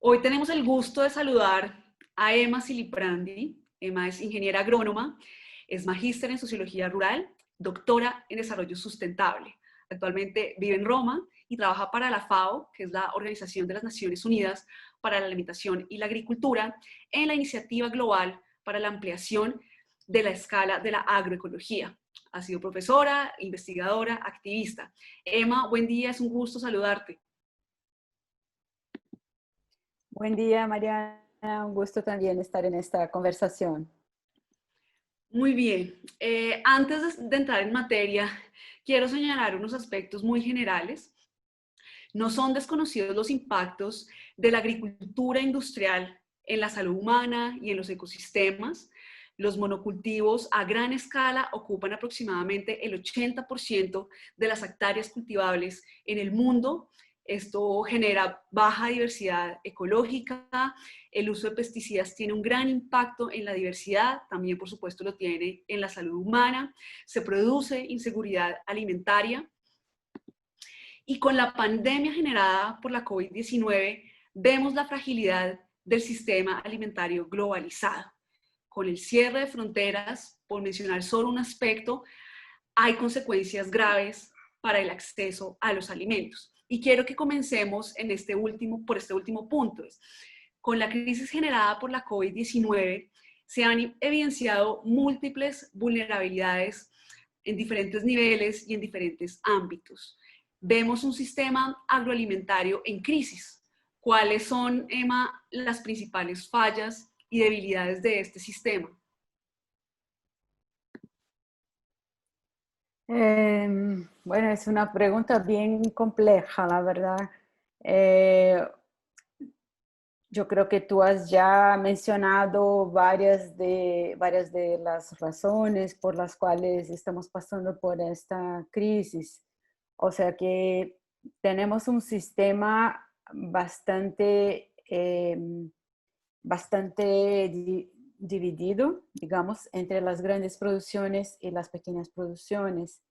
Hoy tenemos el gusto de saludar a Emma Siliprandi. Emma es ingeniera agrónoma, es magíster en sociología rural, doctora en desarrollo sustentable. Actualmente vive en Roma y trabaja para la FAO, que es la Organización de las Naciones Unidas para la Alimentación y la Agricultura, en la iniciativa global para la ampliación de la escala de la agroecología. Ha sido profesora, investigadora, activista. Emma, buen día, es un gusto saludarte. Buen día, Mariana. Un gusto también estar en esta conversación. Muy bien. Antes de entrar en materia, quiero señalar unos aspectos muy generales. No son desconocidos los impactos de la agricultura industrial en la salud humana y en los ecosistemas. Los monocultivos a gran escala ocupan aproximadamente el 80% de las hectáreas cultivables en el mundo. Esto genera baja diversidad ecológica. El uso de pesticidas tiene un gran impacto en la diversidad, también por supuesto lo tiene en la salud humana. Se produce inseguridad alimentaria. Y con la pandemia generada por la COVID-19, vemos la fragilidad del sistema alimentario globalizado. Con el cierre de fronteras, por mencionar solo un aspecto, hay consecuencias graves para el acceso a los alimentos. Y quiero que comencemos por este último punto. Con la crisis generada por la COVID-19, se han evidenciado múltiples vulnerabilidades en diferentes niveles y en diferentes ámbitos. Vemos un sistema agroalimentario en crisis. ¿Cuáles son, Emma, las principales fallas y debilidades de este sistema? Bueno, es una pregunta bien compleja, la verdad. Eh, yo creo que tú has ya mencionado varias de las razones por las cuales estamos pasando por esta crisis. O sea que tenemos un sistema bastante dividido, digamos, entre las grandes producciones y las pequeñas producciones.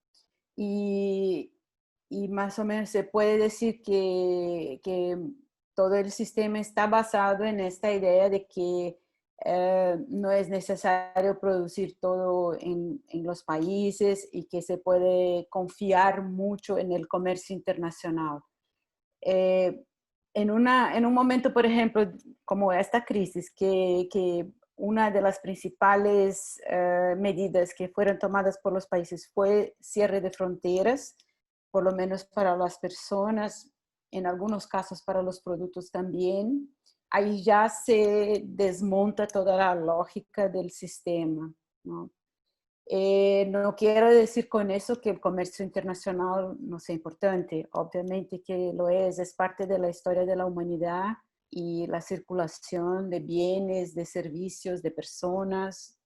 Y, y más o menos se puede decir que todo el sistema está basado en esta idea de que no es necesario producir todo en los países y que se puede confiar mucho en el comercio internacional. Eh, en un momento, por ejemplo, como esta crisis, que una de las principales medidas que fueron tomadas por los países fue cierre de fronteras, por lo menos para las personas, en algunos casos para los productos también. Ahí ya se desmonta toda la lógica del sistema, ¿no? No quiero decir con eso que el comercio internacional no sea importante, obviamente que lo es parte de la historia de la humanidad y la circulación de bienes, de servicios, de personas,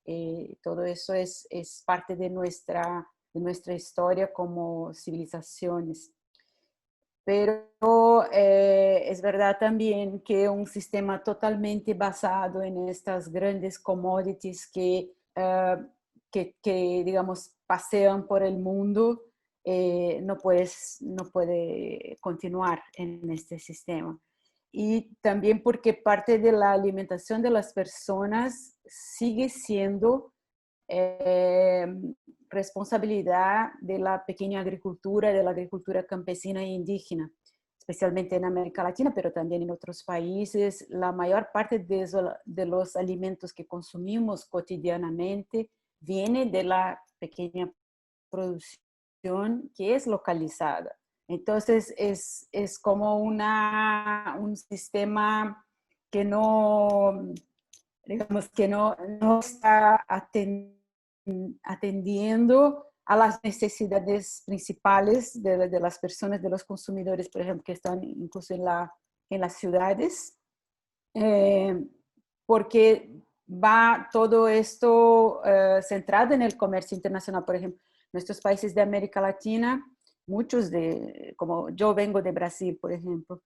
todo eso es parte de nuestra historia como civilizaciones. Pero es verdad también que un sistema totalmente basado en estas grandes commodities que digamos, pasean por el mundo, no puede continuar en este sistema. Y también porque parte de la alimentación de las personas sigue siendo eh, responsabilidad de la pequeña agricultura, de la agricultura campesina e indígena, especialmente en América Latina, pero también en otros países. La mayor parte de los alimentos que consumimos cotidianamente viene de la pequeña producción que es localizada. Entonces es como un sistema que no, digamos, que no está atendiendo a las necesidades principales de las personas, de los consumidores, por ejemplo, que están incluso en las ciudades, eh, porque va todo esto centrado en el comercio internacional. Por ejemplo, nuestros países de América Latina, como yo vengo de Brasil, por ejemplo,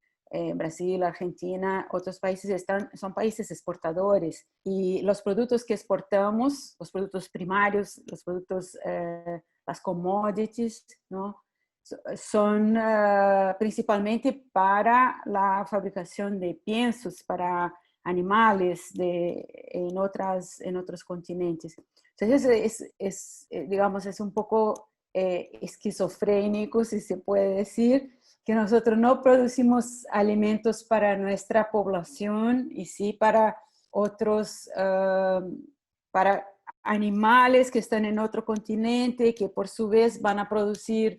Brasil, Argentina, otros países son países exportadores y los productos que exportamos, los productos primarios, las commodities, ¿no? son principalmente para la fabricación de piensos para animales en otros continentes. Entonces, digamos, es un poco esquizofrénico, si se puede decir, que nosotros no producimos alimentos para nuestra población y sí para otros, para animales que están en otro continente, que por su vez van a producir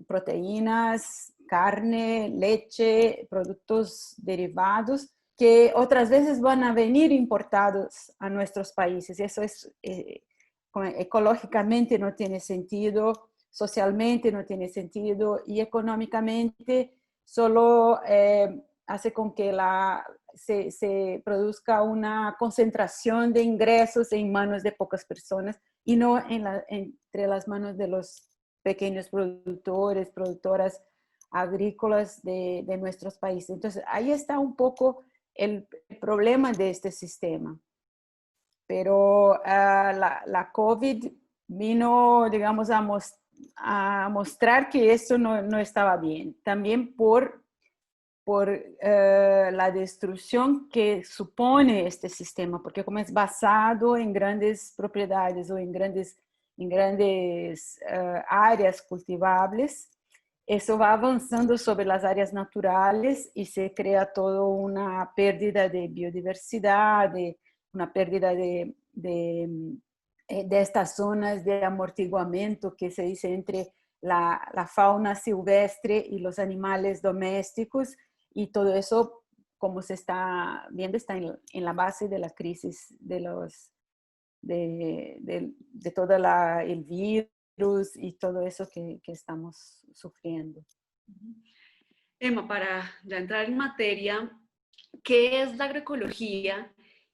proteínas, carne, leche, productos derivados, que otras veces van a venir importados a nuestros países. Eso es, ecológicamente no tiene sentido, socialmente no tiene sentido y económicamente solo hace con que se produzca una concentración de ingresos en manos de pocas personas y no entre las manos de los pequeños productores, productoras agrícolas de nuestros países. Entonces, ahí está un poco el problema de este sistema. Pero la COVID vino, digamos, a mostrar que esto no estaba bien. También por la destrucción que supone este sistema, porque como es basado en grandes propiedades o en grandes áreas cultivables, eso va avanzando sobre las áreas naturales y se crea toda una pérdida de biodiversidad, una pérdida de estas zonas de amortiguamiento que se dice entre la fauna silvestre y los animales domésticos, y todo eso, como se está viendo, está en la base de la crisis de todo el virus y todo eso que estamos sufriendo. Emma, para ya entrar en materia, ¿qué es la agroecología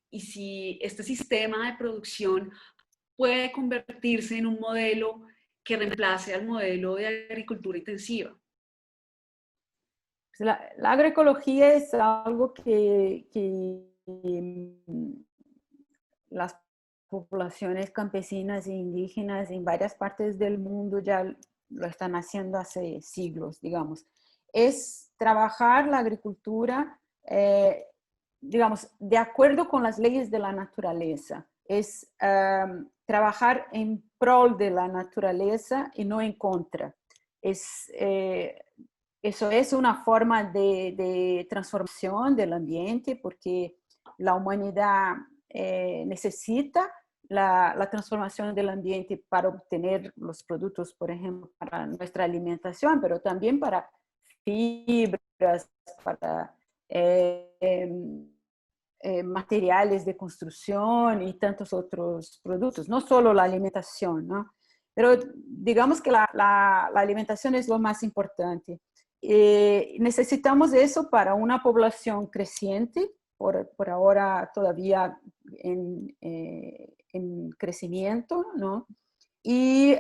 y si este sistema de producción puede convertirse en un modelo que reemplace al modelo de agricultura intensiva? La agroecología es algo que las poblaciones campesinas e indígenas en varias partes del mundo ya lo están haciendo hace siglos, digamos. Es trabajar la agricultura, digamos, de acuerdo con las leyes de la naturaleza. Es trabajar en pro de la naturaleza y no en contra. Eso es una forma de transformación del ambiente porque la humanidad necesita la transformación del ambiente para obtener los productos, por ejemplo, para nuestra alimentación, pero también para fibras, para materiales de construcción y tantos otros productos, no solo la alimentación, ¿no? Pero digamos que la alimentación es lo más importante. Necesitamos eso para una población creciente, por ahora todavía en crecimiento, ¿no? Y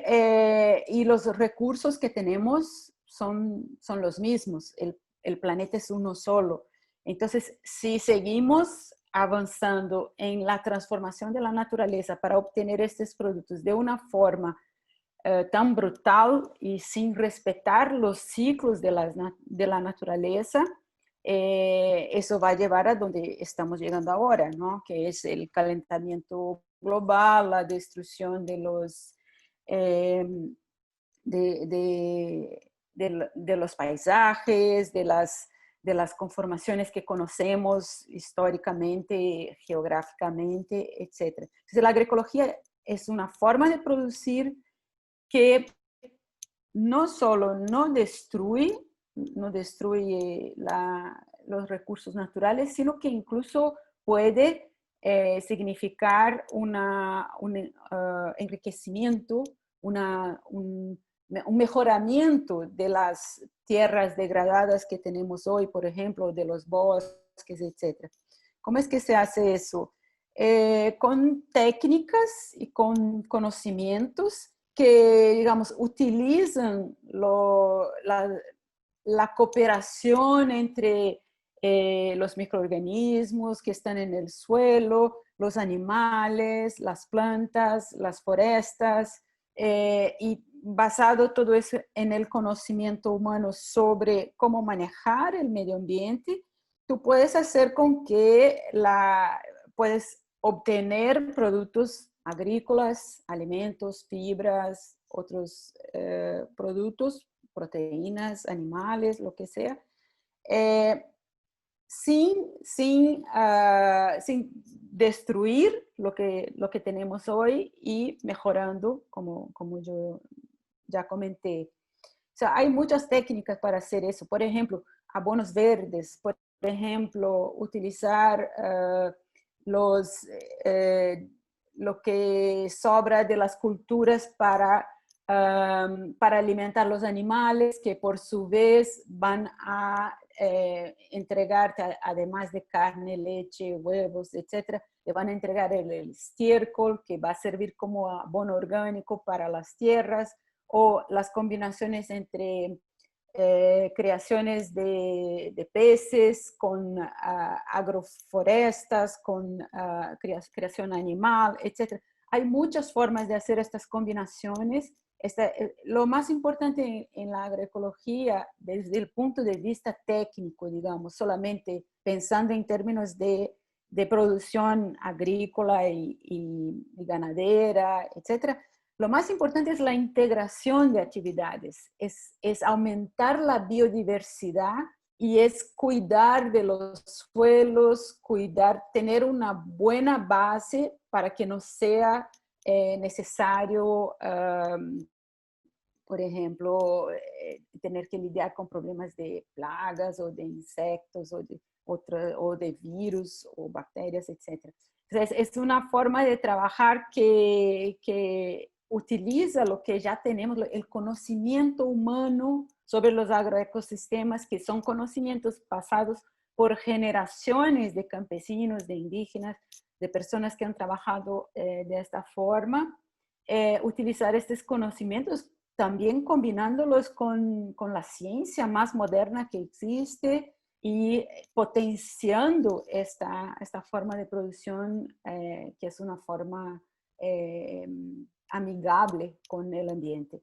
los recursos que tenemos son los mismos, el planeta es uno solo. Entonces, si seguimos avanzando en la transformación de la naturaleza para obtener estos productos de una forma tan brutal y sin respetar los ciclos de la naturaleza, eso va a llevar a donde estamos llegando ahora, ¿no? Que es el calentamiento global, la destrucción de los, de los paisajes, de las conformaciones que conocemos históricamente, geográficamente, etc. Entonces, la agroecología es una forma de producir que no solo no destruye los recursos naturales, sino que incluso puede significar un enriquecimiento, un mejoramiento de las tierras degradadas que tenemos hoy, por ejemplo, de los bosques, etc. ¿Cómo es que se hace eso? Con técnicas y con conocimientos que, digamos, utilizan la cooperación entre los microorganismos que están en el suelo, los animales, las plantas, las forestas, y basado todo eso en el conocimiento humano sobre cómo manejar el medio ambiente, tú puedes hacer con que puedes obtener productos agrícolas, alimentos, fibras, otros productos, proteínas, animales, lo que sea, eh, sin destruir lo que tenemos hoy y mejorando, como yo ya comenté. O sea, hay muchas técnicas para hacer eso. Por ejemplo, abonos verdes, por ejemplo, utilizar los, eh, lo que sobra de las culturas para alimentar los animales, que por su vez van a entregarte, además de carne, leche, huevos, etcétera, le van a entregar el estiércol, que va a servir como abono orgánico para las tierras, o las combinaciones entre creaciones de peces con agroforestas, con creación animal, etc. Hay muchas formas de hacer estas combinaciones. Lo más importante en la agroecología, desde el punto de vista técnico, digamos, solamente pensando en términos de producción agrícola y ganadera, etcétera, lo más importante es la integración de actividades, es aumentar la biodiversidad y es cuidar de los suelos, tener una buena base para que no sea necesario, por ejemplo, tener que lidiar con problemas de plagas o de insectos o de virus o bacterias, etc. Entonces, es una forma de trabajar que utiliza lo que ya tenemos, el conocimiento humano sobre los agroecosistemas, que son conocimientos pasados por generaciones de campesinos, de indígenas, de personas que han trabajado de esta forma. Utilizar estos conocimientos también combinándolos con la ciencia más moderna que existe y potenciando esta forma de producción que es una forma amigable con el ambiente.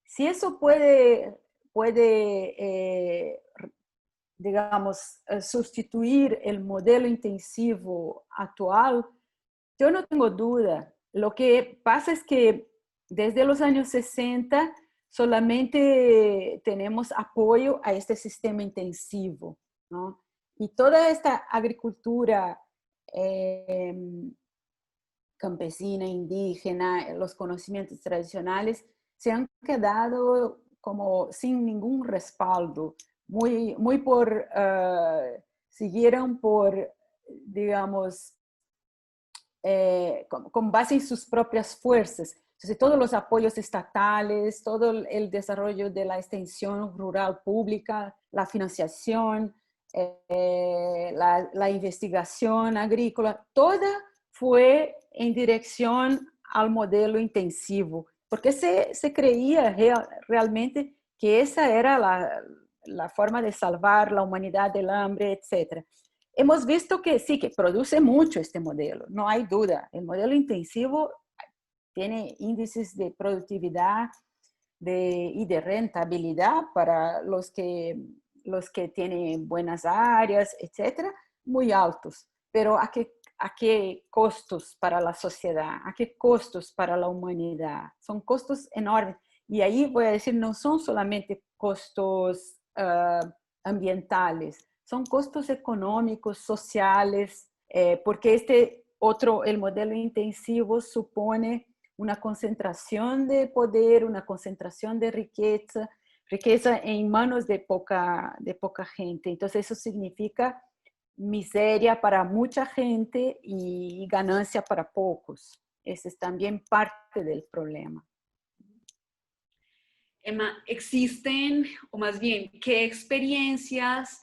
Si eso puede digamos, sustituir el modelo intensivo actual, yo no tengo duda. Lo que pasa es que desde los años 60 solamente tenemos apoyo a este sistema intensivo, ¿no? Y toda esta agricultura eh, campesina, indígena, los conocimientos tradicionales se han quedado como sin ningún respaldo, muy siguieron por, digamos, con base en sus propias fuerzas. Entonces, todos los apoyos estatales, todo el desarrollo de la extensión rural pública, la financiación, la investigación agrícola, toda fue en dirección al modelo intensivo, porque se creía realmente que esa era la forma de salvar la humanidad del hambre, etc. Hemos visto que sí, que produce mucho este modelo, no hay duda. El modelo intensivo tiene índices de productividad y de rentabilidad para los que tienen buenas áreas, etcétera, muy altos. Pero ¿a qué costos para la sociedad? ¿A qué costos para la humanidad? Son costos enormes. Y ahí voy a decir, no son solamente costos ambientales, son costos económicos, sociales, porque el modelo intensivo supone una concentración de poder, una concentración de riqueza en manos de poca gente. Entonces eso significa miseria para mucha gente y ganancia para pocos. Ese es también parte del problema. Emma, ¿existen, o más bien, qué experiencias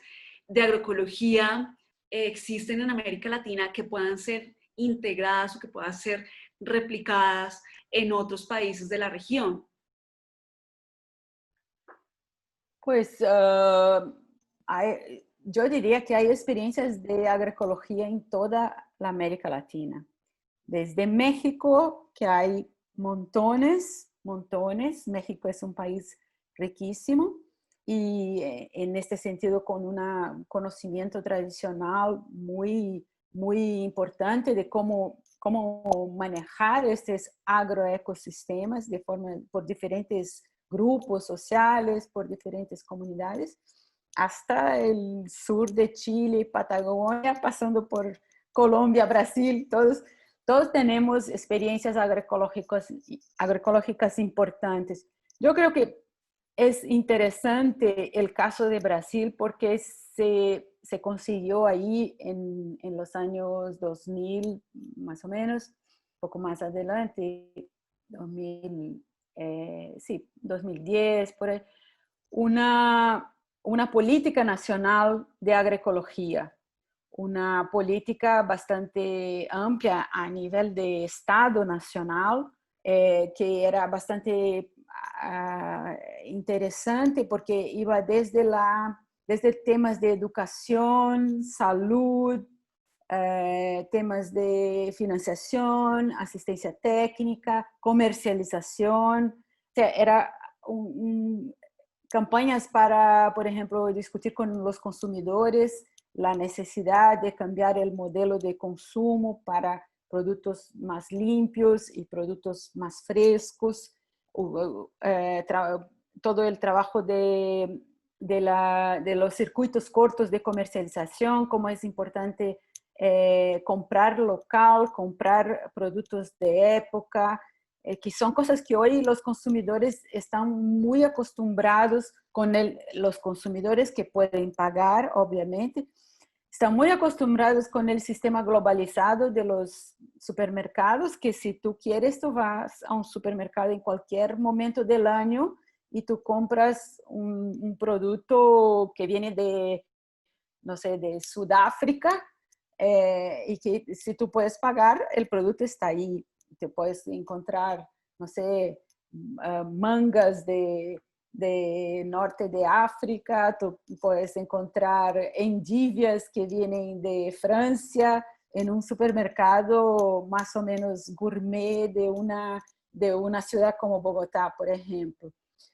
de agroecología existen en América Latina que puedan ser integradas o que puedan ser replicadas en otros países de la región? Pues yo diría que hay experiencias de agroecología en toda la América Latina. Desde México, que hay montones, montones. México es un país riquísimo y en este sentido con un conocimiento tradicional muy importante de cómo manejar estos agroecosistemas por diferentes grupos sociales, por diferentes comunidades, hasta el sur de Chile, Patagonia, pasando por Colombia, Brasil, todos tenemos experiencias agroecológicas importantes. Yo creo que es interesante el caso de Brasil porque se consiguió ahí en los años 2000, más o menos, un poco más adelante, 2000, sí, 2010, por ahí, una política nacional de agroecología, una política bastante amplia a nivel de Estado nacional, que era bastante interesante porque iba desde temas de educación, salud, temas de financiación, asistencia técnica, comercialización. O sea, era campañas para, por ejemplo, discutir con los consumidores la necesidad de cambiar el modelo de consumo para productos más limpios y productos más frescos. Todo el trabajo de los circuitos cortos de comercialización, cómo es importante comprar local, comprar productos de época, que son cosas que hoy los consumidores están muy acostumbrados los consumidores que pueden pagar, obviamente, están muy acostumbrados con el sistema globalizado de los supermercados, que si tú quieres, tú vas a un supermercado en cualquier momento del año y tú compras un producto que viene de, no sé, de Sudáfrica, y que si tú puedes pagar, el producto está ahí. Te puedes encontrar, no sé, mangas de norte de África, tú puedes encontrar endivias que vienen de Francia en un supermercado más o menos gourmet de una ciudad como Bogotá, por ejemplo.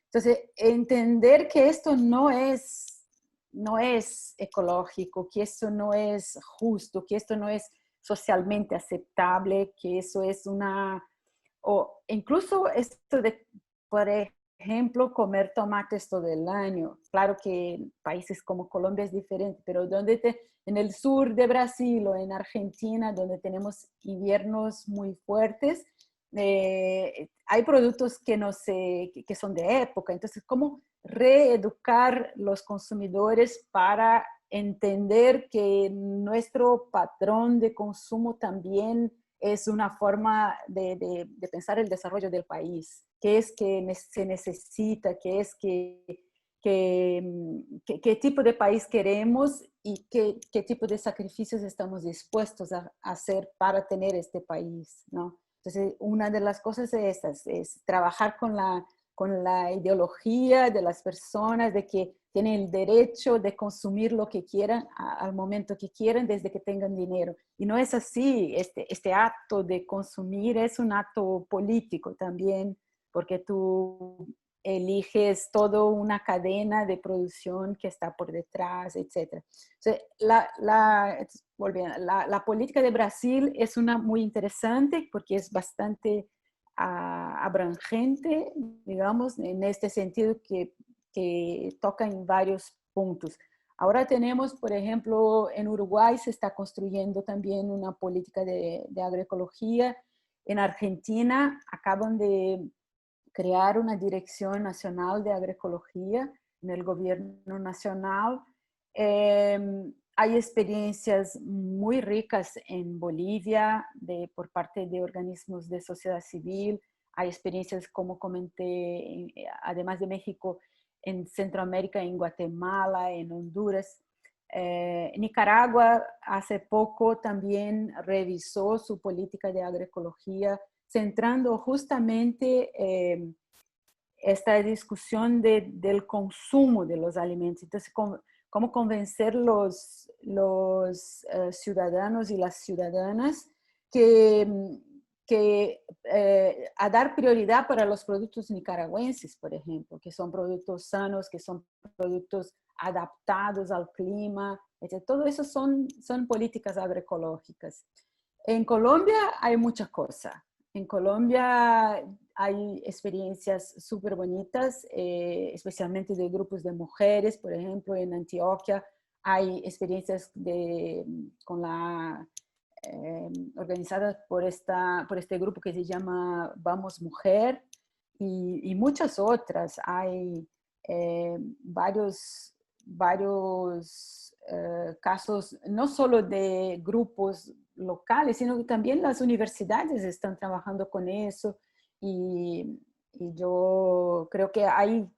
Entonces, entender que esto no es ecológico, que esto no es justo, que esto no es socialmente aceptable, que eso es o incluso esto de, por ejemplo, comer tomates todo el año. Claro que en países como Colombia es diferente, pero en el sur de Brasil o en Argentina, donde tenemos inviernos muy fuertes, hay productos que, no sé, que son de época. Entonces, ¿cómo reeducar los consumidores para entender que nuestro patrón de consumo también es una forma de pensar el desarrollo del país? ¿Qué es que se necesita? ¿Qué es qué tipo de país queremos y qué tipo de sacrificios estamos dispuestos a hacer para tener este país, ¿no? Entonces, una de las cosas es estas, es trabajar con la ideología de las personas de que tienen el derecho de consumir lo que quieran al momento que quieran, desde que tengan dinero. Y no es así. Este acto de consumir es un acto político también, porque tú eliges toda una cadena de producción que está por detrás, etc. Entonces, la política de Brasil es una muy interesante porque es bastante abrangente, digamos, en este sentido que toca en varios puntos. Ahora tenemos, por ejemplo, en Uruguay se está construyendo también una política de agroecología. En Argentina acaban de crear una Dirección Nacional de Agroecología en el gobierno nacional. Hay experiencias muy ricas en Bolivia por parte de organismos de sociedad civil. Hay experiencias, como comenté, además de México, en Centroamérica, en Guatemala, en Honduras. Nicaragua hace poco también revisó su política de agroecología, centrando justamente esta discusión del consumo de los alimentos. Entonces, cómo convencer los ciudadanos y las ciudadanas que a dar prioridad para los productos nicaragüenses, por ejemplo, que son productos sanos, que son productos adaptados al clima, etc. Todo eso son políticas agroecológicas. En Colombia hay muchas cosas. En Colombia hay experiencias súper bonitas, especialmente de grupos de mujeres. Por ejemplo, en Antioquia hay experiencias organizadas por este grupo que se llama Vamos Mujer, y muchas otras. Hay varios casos, no solo de grupos locales, sino que también las universidades están trabajando con eso, y yo creo que hay,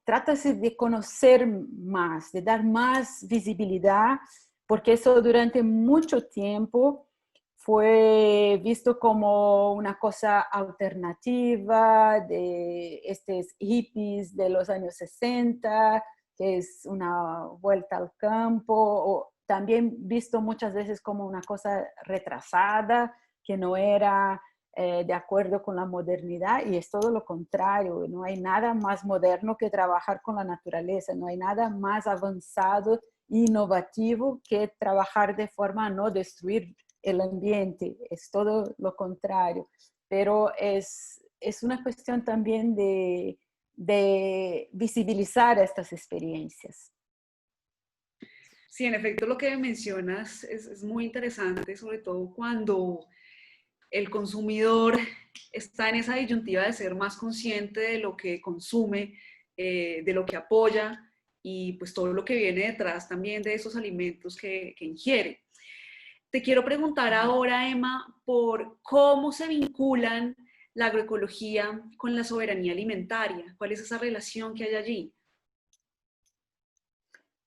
trátase de conocer más, de dar más visibilidad, porque eso durante mucho tiempo fue visto como una cosa alternativa de estos hippies de los años 60, que es una vuelta al campo, o también visto muchas veces como una cosa retrasada, que no era de acuerdo con la modernidad, y es todo lo contrario. No hay nada más moderno que trabajar con la naturaleza, no hay nada más avanzado, innovativo, que trabajar de forma a no destruir el ambiente. Es todo lo contrario, pero es una cuestión también de visibilizar estas experiencias. Sí, en efecto, lo que mencionas es muy interesante, sobre todo cuando el consumidor está en esa disyuntiva de ser más consciente de lo que consume, de lo que apoya y pues todo lo que viene detrás también de esos alimentos que ingiere. Te quiero preguntar ahora, Emma, por cómo se vinculan la agroecología con la soberanía alimentaria. ¿Cuál es esa relación que hay allí?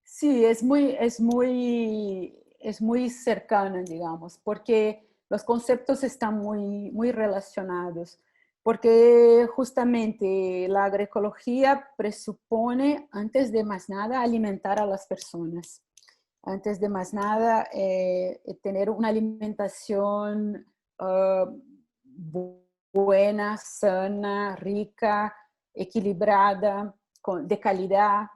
Sí, es muy cercana, digamos, porque los conceptos están muy relacionados, porque justamente la agroecología presupone, antes de más nada, alimentar a las personas. Antes de más nada, tener una alimentación buena, sana, rica, equilibrada, de calidad,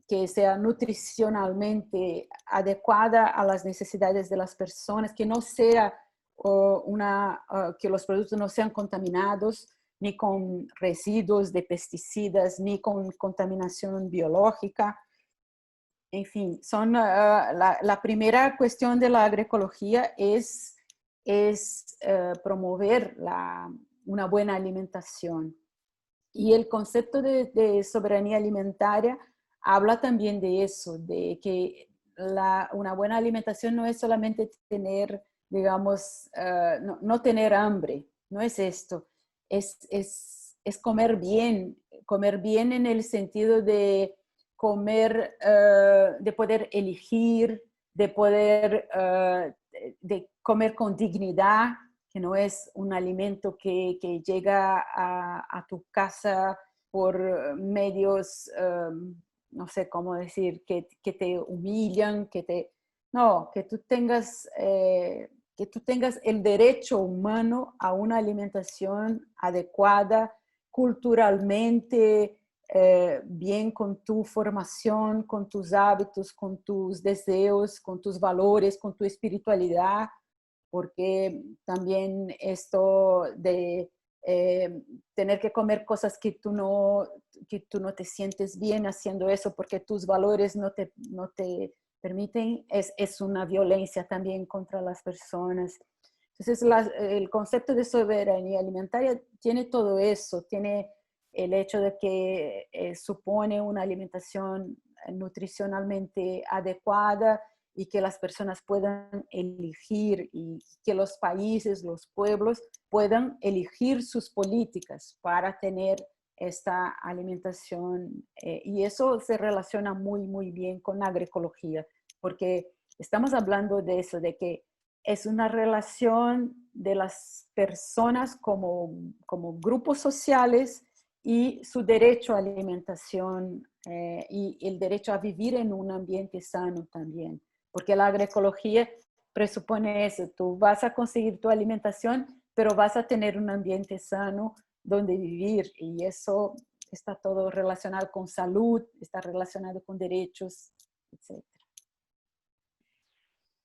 que sea nutricionalmente adecuada a las necesidades de las personas, que no sea que los productos no sean contaminados ni con residuos de pesticidas, ni con contaminación biológica. En fin, la primera cuestión de la agroecología es promover una buena alimentación. Y el concepto de soberanía alimentaria habla también de eso, de que una buena alimentación no es solamente tener, digamos, no tener hambre, no es esto, es comer bien en el sentido de comer, de poder elegir, de comer con dignidad, que no es un alimento que llega a tu casa por medios, no sé cómo decir, que te humillan, no, que tú tengas el derecho humano a una alimentación adecuada, culturalmente, bien con tu formación, con tus hábitos, con tus deseos, con tus valores, con tu espiritualidad, porque también esto de tener que comer cosas que tú no te sientes bien haciendo eso porque tus valores no te permiten, es una violencia también contra las personas. Entonces, el concepto de soberanía alimentaria tiene todo eso, tiene el hecho de que supone una alimentación nutricionalmente adecuada, y que las personas puedan elegir, y que los países, los pueblos puedan elegir sus políticas para tener esta alimentación. Y eso se relaciona muy bien con la agroecología, porque estamos hablando de eso, de que es una relación de las personas como grupos sociales, y su derecho a alimentación, y el derecho a vivir en un ambiente sano también. Porque la agroecología presupone eso, tú vas a conseguir tu alimentación pero vas a tener un ambiente sano donde vivir y eso está todo relacionado con salud, está relacionado con derechos, etc.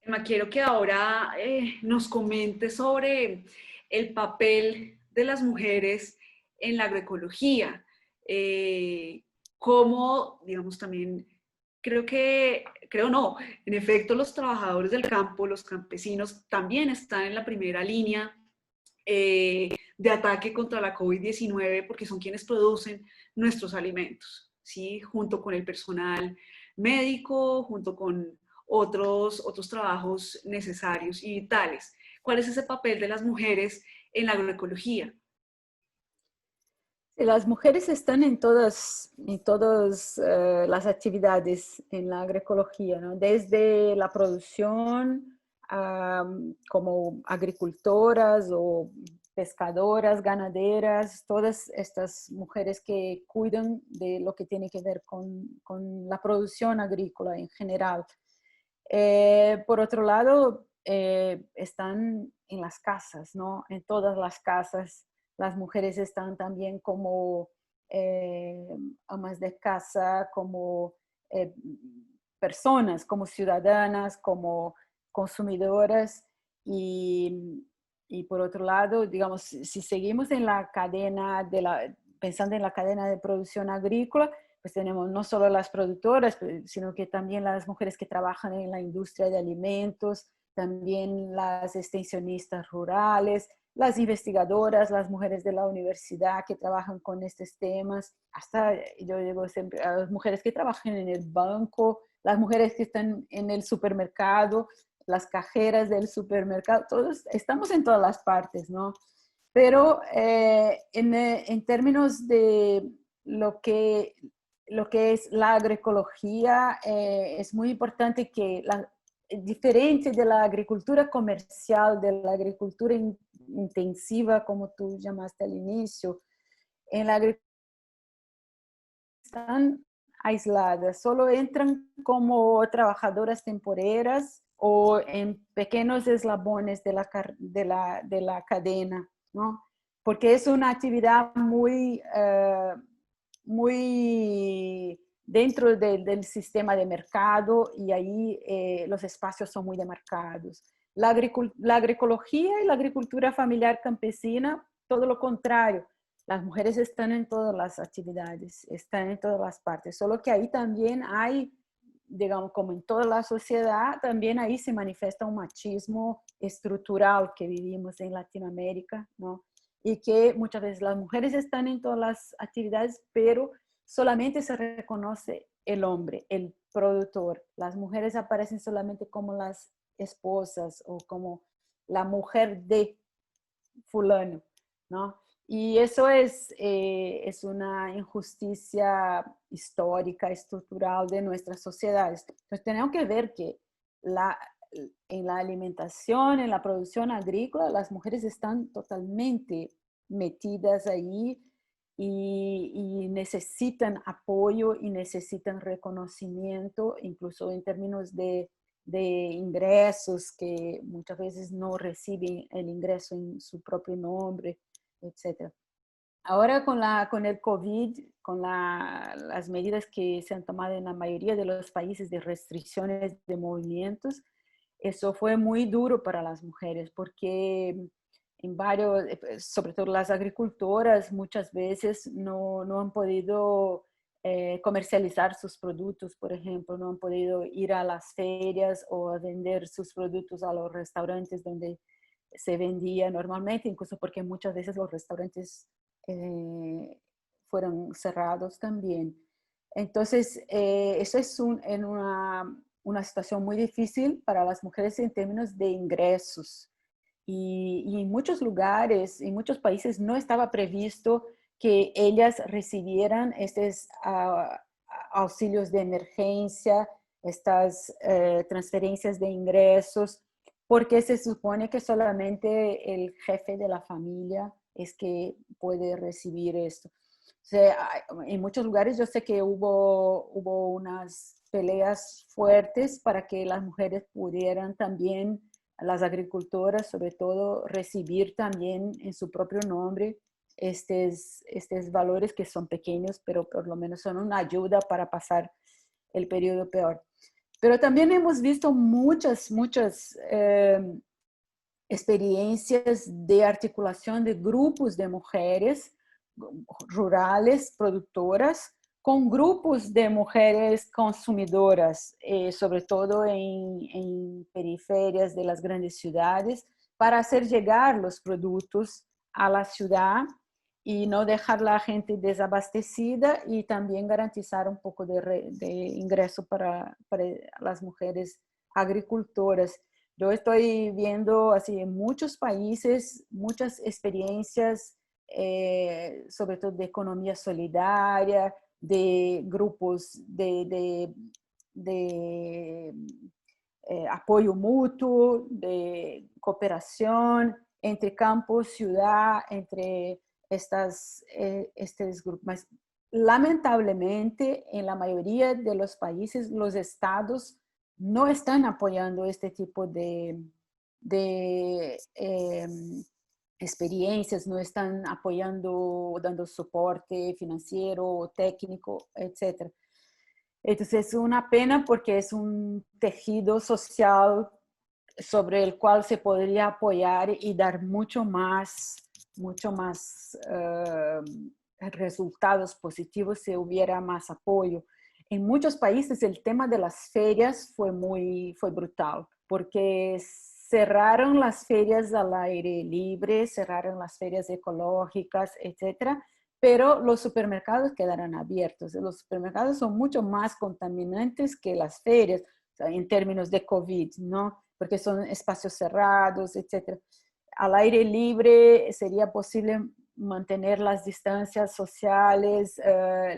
Emma, quiero que ahora nos comente sobre el papel de las mujeres en la agroecología. Cómo, digamos, también creo no, en efecto los trabajadores del campo, los campesinos, también están en la primera línea de ataque contra la COVID-19 porque son quienes producen nuestros alimentos, ¿sí? Junto con el personal médico, junto con otros trabajos necesarios y vitales. ¿Cuál es ese papel de las mujeres en la agroecología? Las mujeres están en todas las actividades en la agroecología, ¿no? Desde la producción, como agricultoras o pescadoras, ganaderas, todas estas mujeres que cuidan de lo que tiene que ver con la producción agrícola en general. Por otro lado, están en las casas, ¿no? En todas las casas. Las mujeres están también como eh, amas de casa, como eh, personas, como ciudadanas, como consumidoras. Y por otro lado, digamos, si seguimos en la cadena pensando en la cadena de producción agrícola, pues tenemos no solo las productoras, sino que también las mujeres que trabajan en la industria de alimentos, también las extensionistas rurales, las investigadoras, las mujeres de la universidad que trabajan con estos temas, hasta yo digo siempre a las mujeres que trabajan en el banco, las mujeres que están en el supermercado, las cajeras del supermercado, todos estamos en todas las partes, ¿no? Pero en términos de lo que, lo que es la agroecología, es muy importante que diferente de la agricultura comercial, de la agricultura intensiva, como tú llamaste al inicio, en la agricultura están aisladas, solo entran como trabajadoras temporeras o en pequeños eslabones de la cadena, ¿no? Porque es una actividad muy dentro del sistema de mercado y ahí los espacios son muy demarcados. La agroecología y la agricultura familiar campesina, todo lo contrario, las mujeres están en todas las actividades, están en todas las partes, solo que ahí también hay, digamos, como en toda la sociedad, también ahí se manifiesta un machismo estructural que vivimos en Latinoamérica, ¿no? Y que muchas veces las mujeres están en todas las actividades, pero solamente se reconoce el hombre, el productor. Las mujeres aparecen solamente como las esposas o como la mujer de fulano, ¿no? Y eso es una injusticia histórica, estructural de nuestras sociedades. Entonces tenemos que ver que la, en la alimentación, en la producción agrícola, las mujeres están totalmente metidas ahí y necesitan apoyo y necesitan reconocimiento, incluso en términos de ingresos que muchas veces no reciben el ingreso en su propio nombre, etc. Ahora con el COVID, con las medidas que se han tomado en la mayoría de los países de restricciones de movimientos, eso fue muy duro para las mujeres porque en varios, sobre todo las agricultoras, muchas veces no han podido comercializar sus productos, por ejemplo, no han podido ir a las ferias o a vender sus productos a los restaurantes donde se vendía normalmente, incluso porque muchas veces los restaurantes eh, fueron cerrados también. Entonces, eso es en una situación muy difícil para las mujeres en términos de ingresos. Y en muchos lugares, en muchos países no estaba previsto que ellas recibieran estos auxilios de emergencia, estas transferencias de ingresos, porque se supone que solamente el jefe de la familia es que puede recibir esto. O sea, en muchos lugares yo sé que hubo unas peleas fuertes para que las mujeres pudieran también las agricultoras, sobre todo, recibir también en su propio nombre estos valores que son pequeños, pero por lo menos son una ayuda para pasar el periodo peor. Pero también hemos visto muchas experiencias de articulación de grupos de mujeres rurales, productoras, con grupos de mujeres consumidoras, sobre todo en periferias de las grandes ciudades, para hacer llegar los productos a la ciudad y no dejar la gente desabastecida y también garantizar un poco de ingreso para las mujeres agricultoras. Yo estoy viendo así en muchos países muchas experiencias, sobre todo de economía solidaria, de grupos de apoyo mutuo, de cooperación entre campo, ciudad, entre estos grupos. Mas, lamentablemente, en la mayoría de los países, los estados no están apoyando este tipo de experiencias, no están apoyando, dando soporte financiero, técnico, etc. Entonces es una pena porque es un tejido social sobre el cual se podría apoyar y dar mucho más resultados positivos si hubiera más apoyo. En muchos países el tema de las ferias fue brutal, porque cerraron las ferias al aire libre, cerraron las ferias ecológicas, etcétera, pero los supermercados quedaron abiertos. Los supermercados son mucho más contaminantes que las ferias, o sea, en términos de COVID, ¿no? Porque son espacios cerrados, etcétera. Al aire libre sería posible mantener las distancias sociales,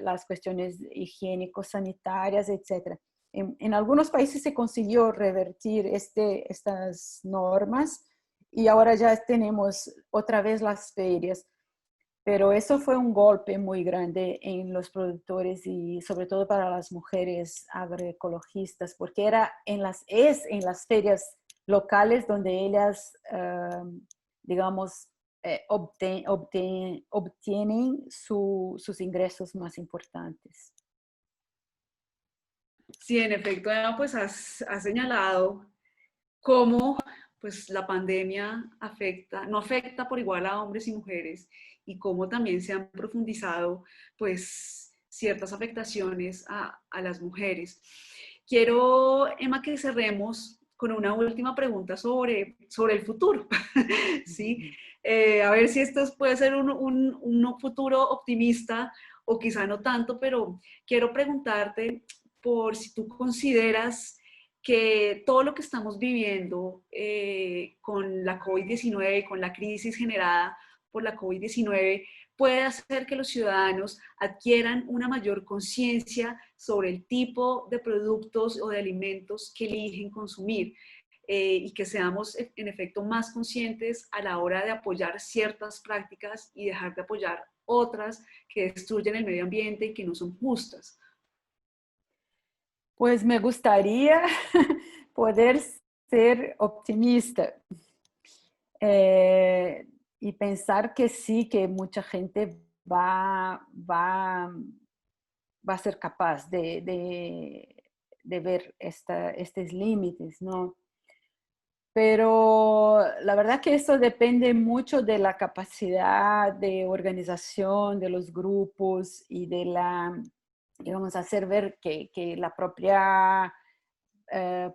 las cuestiones higiénico-sanitarias, etc. En algunos países se consiguió revertir estas normas y ahora ya tenemos otra vez las ferias. Pero eso fue un golpe muy grande en los productores y sobre todo para las mujeres agroecologistas, porque es en las ferias locales donde ellas, digamos, obtienen sus ingresos más importantes. Sí, en efecto, Eva, pues has señalado cómo pues, la pandemia no afecta por igual a hombres y mujeres y cómo también se han profundizado pues, ciertas afectaciones a las mujeres. Quiero, Emma, que cerremos con una última pregunta sobre el futuro. ¿Sí? A ver si esto puede ser un futuro optimista o quizá no tanto, pero quiero preguntarte por si tú consideras que todo lo que estamos viviendo con la COVID-19, con la crisis generada por la COVID-19, puede hacer que los ciudadanos adquieran una mayor conciencia sobre el tipo de productos o de alimentos que eligen consumir y que seamos en efecto más conscientes a la hora de apoyar ciertas prácticas y dejar de apoyar otras que destruyen el medio ambiente y que no son justas. Pues me gustaría poder ser optimista y pensar que sí, que mucha gente va a ser capaz de ver estos límites, ¿no? Pero la verdad que eso depende mucho de la capacidad de organización de los grupos y de digamos, hacer ver que la propia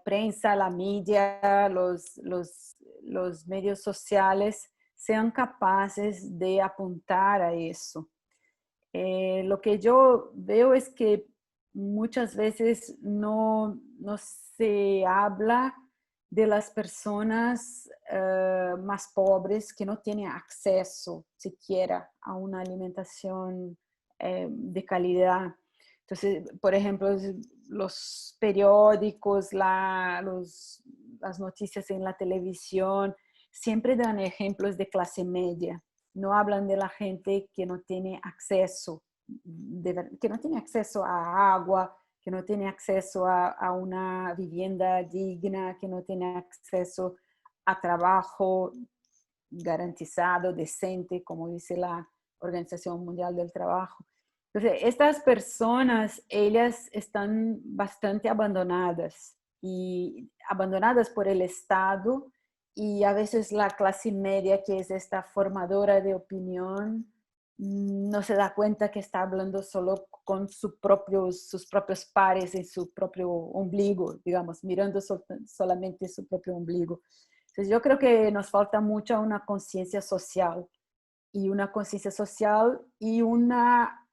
prensa, la media, los medios sociales sean capaces de apuntar a eso. Lo que yo veo es que muchas veces no se habla de las personas más pobres que no tienen acceso siquiera a una alimentación de calidad. Entonces, por ejemplo, los periódicos, las noticias en la televisión siempre dan ejemplos de clase media. No hablan de la gente que no tiene acceso, que no tiene acceso a agua, que no tiene acceso a una vivienda digna, que no tiene acceso a trabajo garantizado, decente, como dice la Organización Mundial del Trabajo. Entonces, estas personas, ellas están bastante abandonadas y abandonadas por el Estado, y a veces la clase media, que es esta formadora de opinión, no se da cuenta que está hablando solo con sus propios pares en su propio ombligo, digamos, mirando solamente su propio ombligo. Entonces yo creo que nos falta mucho una conciencia social, y una conciencia social y una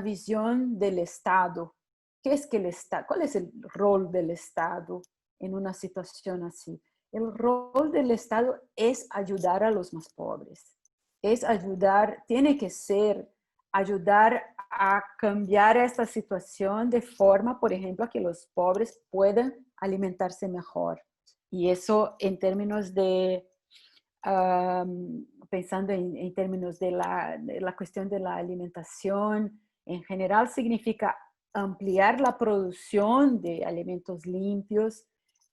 visión del Estado. ¿Qué es que el Estado? ¿Cuál es el rol del Estado en una situación así? El rol del Estado es ayudar a los más pobres. Es ayudar, tiene que ser ayudar a cambiar esta situación de forma, por ejemplo, a que los pobres puedan alimentarse mejor. Y eso en términos de pensando en términos de la cuestión de la alimentación, en general significa ampliar la producción de alimentos limpios,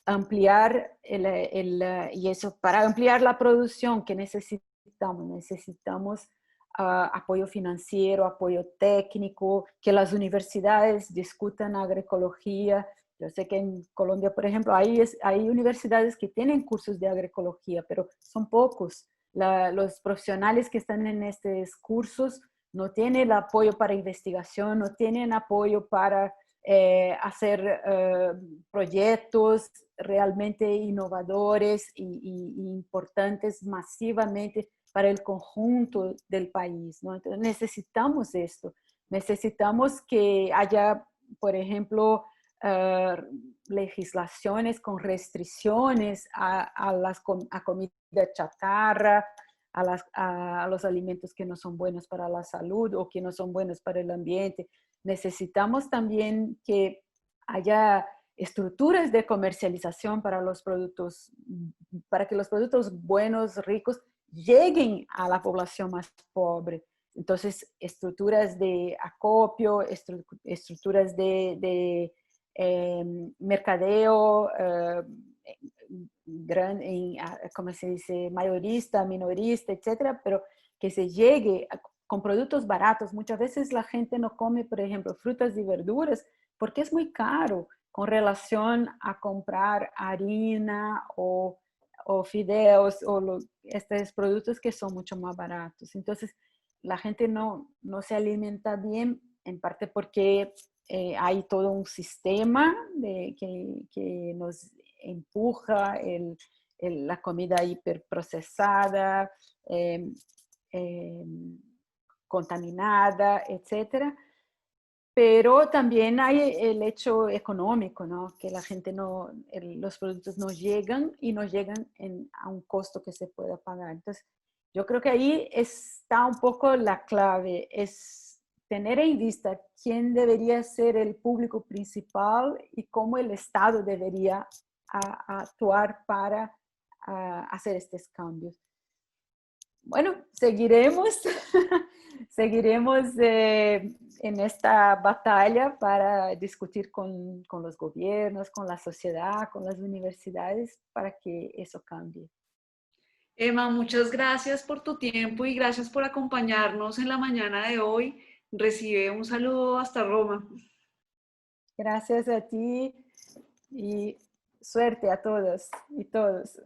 ampliar y eso, para ampliar la producción, que necesitamos? Necesitamos apoyo financiero, apoyo técnico, que las universidades discutan agroecología. Yo sé que en Colombia, por ejemplo, hay universidades que tienen cursos de agroecología, pero son pocos. Los profesionales que están en estos cursos no tienen el apoyo para investigación, no tienen apoyo para hacer proyectos realmente innovadores y importantes masivamente para el conjunto del país, ¿no? Entonces necesitamos esto. Necesitamos que haya, por ejemplo, legislaciones con restricciones a comida chatarra, a los alimentos que no son buenos para la salud o que no son buenos para el ambiente. Necesitamos también que haya estructuras de comercialización para los productos, para que los productos buenos, ricos, lleguen a la población más pobre. Entonces, estructuras de acopio, estructuras de mercadeo, como se dice, mayorista, minorista, etcétera, pero que se llegue con productos baratos. Muchas veces la gente no come, por ejemplo, frutas y verduras porque es muy caro con relación a comprar harina o fideos o estos productos que son mucho más baratos. Entonces, la gente no se alimenta bien, en parte porque hay todo un sistema que nos empuja la comida hiperprocesada, eh, eh, contaminada, etcétera. Pero también hay el hecho económico, ¿no? Que la gente los productos no llegan y no llegan a un costo que se pueda pagar. Entonces, yo creo que ahí está un poco la clave, es tener en vista quién debería ser el público principal y cómo el Estado debería actuar para hacer estos cambios. Bueno, seguiremos, seguiremos en esta batalla para discutir con los gobiernos, con la sociedad, con las universidades, para que eso cambie. Emma, muchas gracias por tu tiempo y gracias por acompañarnos en la mañana de hoy. Recibe un saludo hasta Roma. Gracias a ti y suerte a todas y todos.